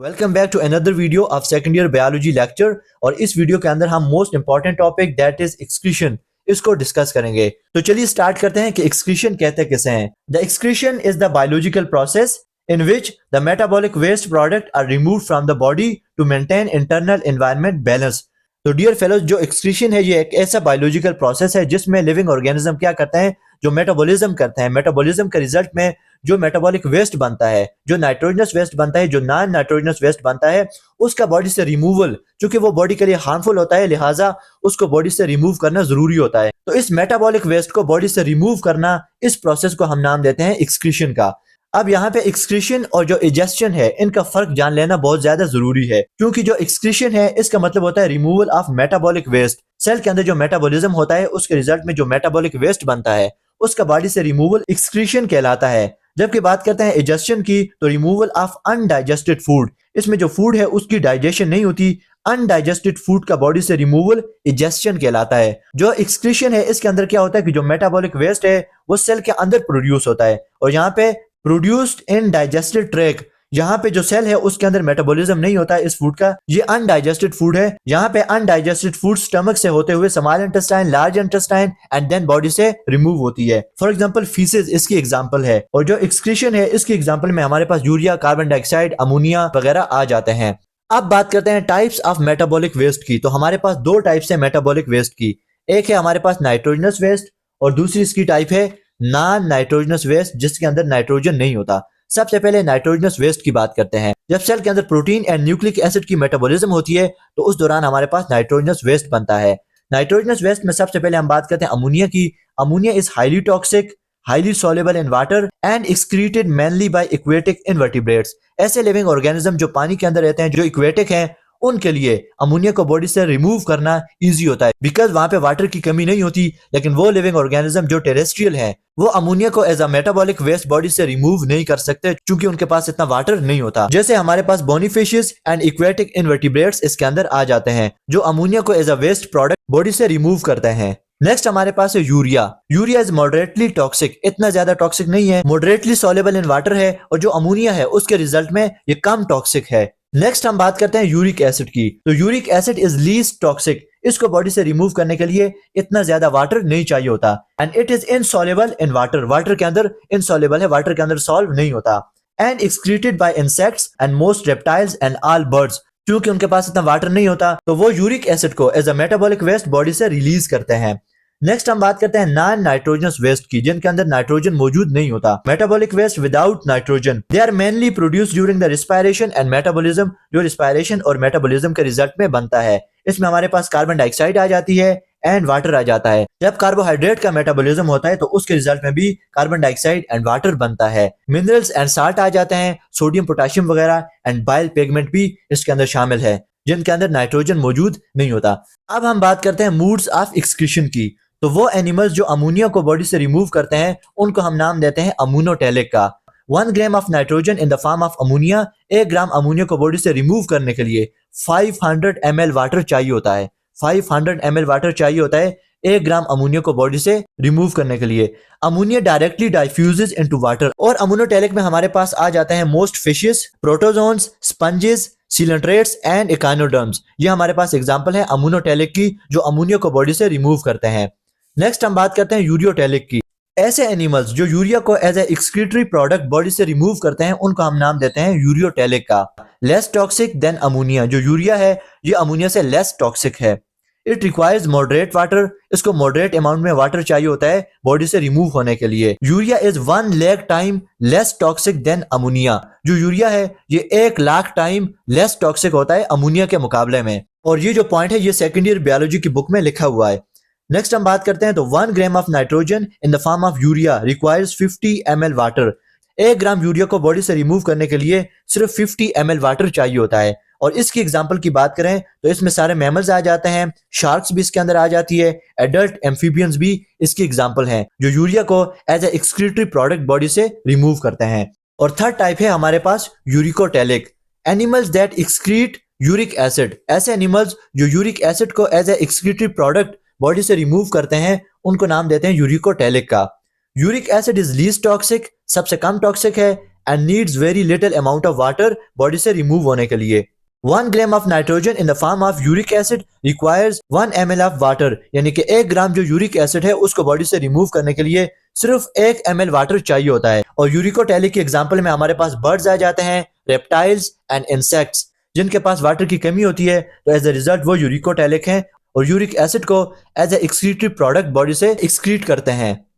Welcome back to another video of second year biology lecture. और इस video के अंदर हम most important topic that is excretion इसको डिस्कस करेंगे। तो चलिए स्टार्ट करते हैं कि एक्सक्रीशन कहते किसे हैं। The excretion is the biological process in which the metabolic waste product are removed from the body to maintain internal environment balance। तो डियर फेलोज, जो एक्सक्रीशन है ये एक ऐसा बायोलॉजिकल प्रोसेस है जिसमें लिविंग ऑर्गेनिज्म क्या करते हैं, जो मेटाबॉलिज्म करते हैं। मेटाबॉलिज्म के रिजल्ट में जो मेटाबॉलिक वेस्ट बनता है, जो नाइट्रोजनस वेस्ट बनता है, जो नॉन नाइट्रोजनस वेस्ट बनता है, उसका बॉडी से रिमूवल, क्योंकि वो बॉडी के लिए हार्मफुल होता है, लिहाजा उसको बॉडी से रिमूव करना जरूरी होता है। तो इस मेटाबॉलिक वेस्ट को बॉडी से रिमूव करना, इस प्रोसेस को हम नाम देते हैं एक्सक्रीशन का। अब यहाँ पे एक्सक्रीशन और जो इजेक्शन है, इनका फर्क जान लेना बहुत ज्यादा जरूरी है, क्योंकि जो एक्सक्रीशन है इसका मतलब होता है removal of metabolic waste. Cell के अंदर जो मेटाबॉलिज्म होता है उसके रिजल्ट में जो मेटाबॉलिक वेस्ट बनता है उसका बॉडी से रिमूवल एक्सक्रीशन कहलाता है। जबकि बात करते हैं इजेक्शन की, तो रिमूवल ऑफ अनडाइजेस्टेड फूड, इसमें जो फूड है उसकी डाइजेशन नहीं होती, अनडाइजेस्टेड फूड का बॉडी से रिमूवल इजेक्शन कहलाता है। जो एक्सक्रीशन है इसके अंदर क्या होता है कि जो मेटाबॉलिक वेस्ट है वो सेल के अंदर प्रोड्यूस होता है, और यहाँ पे प्रोड्यूस्ड इन डाइजेस्टेड ट्रैक, यहाँ पे जो सेल है उसके अंदर मेटाबॉलिज्म नहीं होता है इस फूड का, ये अनडाइजेस्टेड फूड है। यहाँ पे अनडाइजेस्टेड फूड स्टमक से होते हुए small intestine, large intestine and then body से रिमूव होती है। फॉर एग्जांपल फीसेस इसकी एग्जांपल है, और जो एक्सक्रीशन है इसकी एग्जांपल में हमारे पास यूरिया, कार्बन डाइऑक्साइड, अमोनिया वगैरह आ जाते हैं। अब बात करते हैं टाइप्स ऑफ मेटाबॉलिक वेस्ट की। तो हमारे पास दो टाइप्स है मेटाबॉलिक वेस्ट की, एक है हमारे पास नाइट्रोजनस वेस्ट और दूसरी इसकी टाइप है नॉन नाइट्रोजनस वेस्ट, जिसके अंदर नाइट्रोजन नहीं होता। सबसे पहले नाइट्रोजनस वेस्ट की बात करते हैं। जब सेल के अंदर प्रोटीन एंड न्यूक्लिक एसिड की मेटाबॉलिज्म होती है तो उस दौरान हमारे पास नाइट्रोजनस वेस्ट बनता है। नाइट्रोजनस वेस्ट में सबसे पहले हम बात करते हैं अमोनिया की। Ammonia is highly toxic, highly soluble in water and excreted mainly by aquatic invertebrates। ऐसे लिविंग ऑर्गेनिज्म जो पानी के अंदर रहते हैं, जो इक्वेटिक हैं, उनके लिए अमोनिया को बॉडी से रिमूव करना इजी होता है, बिकॉज वहां पे वाटर की कमी नहीं होती। लेकिन वो लिविंग ऑर्गेनिज्म जो टेरेस्ट्रियल हैं, वो अमोनिया को as a metabolic waste body से रिमूव नहीं कर सकते, क्योंकि उनके पास इतना वाटर नहीं होता। जैसे हमारे पास bony fishes and aquatic invertebrates इसके अंदर आ जाते हैं, जो अमोनिया को as a waste product body से रिमूव करते हैं। नेक्स्ट हमारे पास है urea. Urea is moderately toxic, इतना ज्यादा टॉक्सिक नहीं है, मॉडरेटली सॉल्युबल इन वाटर है, और जो अमोनिया है उसके रिजल्ट में ये कम टॉक्सिक है। नेक्स्ट हम बात करते हैं यूरिक एसिड की। तो uric acid is least toxic, इसको बॉडी से रिमूव करने के लिए इतना ज्यादा वाटर नहीं चाहिए होता, and it is insoluble in water, water के अंदर इनसॉल्युबल है, वाटर के अंदर सॉल्व नहीं होता। And excreted by insects and most reptiles and all birds, क्योंकि उनके पास इतना वाटर नहीं होता तो वो यूरिक एसिड को as a metabolic waste body से रिलीज करते हैं। नेक्स्ट हम बात करते हैं नॉन नाइट्रोजनस वेस्ट की, जिनके अंदर नाइट्रोजन मौजूद नहीं होता। Metabolic waste without nitrogen, they are mainly produced during the respiration and metabolism, जो रिस्पायरेशन और मेटाबॉलिज्म के रिजल्ट में बनता है। इसमें हमारे पास कार्बन डाइऑक्साइड आ जाती है एंड वाटर आ जाता है। जब कार्बोहाइड्रेट का मेटाबॉलिज्म होता है तो उसके रिजल्ट में भी कार्बन डाइऑक्साइड एंड वाटर बनता है। मिनरल्स एंड साल्ट आ जाते हैं, सोडियम, पोटेशियम वगैरह, एंड बाइल पिगमेंट भी इसके अंदर शामिल है, जिनके अंदर नाइट्रोजन मौजूद नहीं होता। अब हम बात करते हैं मूड्स ऑफ एक्सक्रीशन की। तो वो एनिमल्स जो अमोनिया को बॉडी से रिमूव करते हैं उनको हम नाम देते हैं अमोनोटेलिक का। 1 gram of nitrogen in the form of ammonia, 1 gram ammonia को बॉडी से रिमूव करने के लिए 500 ml वाटर चाहिए होता है। 500 ml वाटर चाहिए होता है 1 ग्राम अमोनिया को बॉडी से रिमूव करने के लिए। Ammonia directly diffuses into water, और अमोनोटेलिक में हमारे पास आ जाते हैं most fishes, protozoans, sponges, coelenterates and echinoderms. ये हमारे पास एग्जांपल है अमोनोटेलिक की, जो अमोनिया को बॉडी से रिमूव करते हैं। नेक्स्ट हम बात करते हैं यूरियोटेलिक की। ऐसे एनिमल्स जो यूरिया को as a excretory product body से रिमूव करते हैं उनको हम नाम देते हैं यूरियोटेलिक का। लेस टॉक्सिक देन अमोनिया, जो यूरिया है ये अमोनिया से लेस टॉक्सिक है। इट रिक्वायर्स मॉडरेट वाटर, इसको मॉडरेट अमाउंट में वाटर चाहिए होता है बॉडी से रिमूव होने के लिए। Urea is 1 lakh time less toxic than ammonia, जो यूरिया है ये 1 लाख टाइम लेस टॉक्सिक होता है अमोनिया के मुकाबले में। और ये जो पॉइंट है ये सेकेंड ईयर बायोलॉजी की बुक में लिखा हुआ है। नेक्स्ट हम बात करते हैं तो 1 gram of nitrogen in the form of urea requires 50 ml water. 1 gram urea को बॉडी से रिमूव करने के लिए सिर्फ 50 ml वाटर चाहिए होता है। और इसकी एग्जांपल की बात करें तो इसमें सारे मैमल्स आ जाते हैं, शार्क्स भी इसके अंदर आ जाती है, एडल्ट एम्फीबियंस भी इसकी एग्जांपल हैं, जो यूरिया को as a excretory product body से रिमूव करते हैं। और थर्ड टाइप है हमारे पास uricotelic, animals that excrete uric acid. ऐसे एनिमल्स जो यूरिक एसिड को as a excretory product body से रिमूव करते हैं उनको नाम देते हैं यूरिकोटेलिक का। Uric acid is least toxic, सबसे कम टॉक्सिक है, and needs very little amount of water body से रिमूव होने के लिए। 1 gram of nitrogen in the form of uric acid requires 1 ml of water, यानी कि 1 ग्राम जो यूरिक एसिड है उसको बॉडी से रिमूव करने के लिए सिर्फ 1 ml वाटर चाहिए होता है। और यूरिकोटैलिक की एग्जांपल में हमारे पास बर्ड्स आ जाते हैं, रेप्टाइल्स एंड इंसेक्ट्स, जिनके पास वाटर की कमी होती है, तो एज अ रिजल्ट वो यूरिकोटैलिक हैं और यूरिक एसिड को as a excretory product body से एक्सक्रीट करते हैं।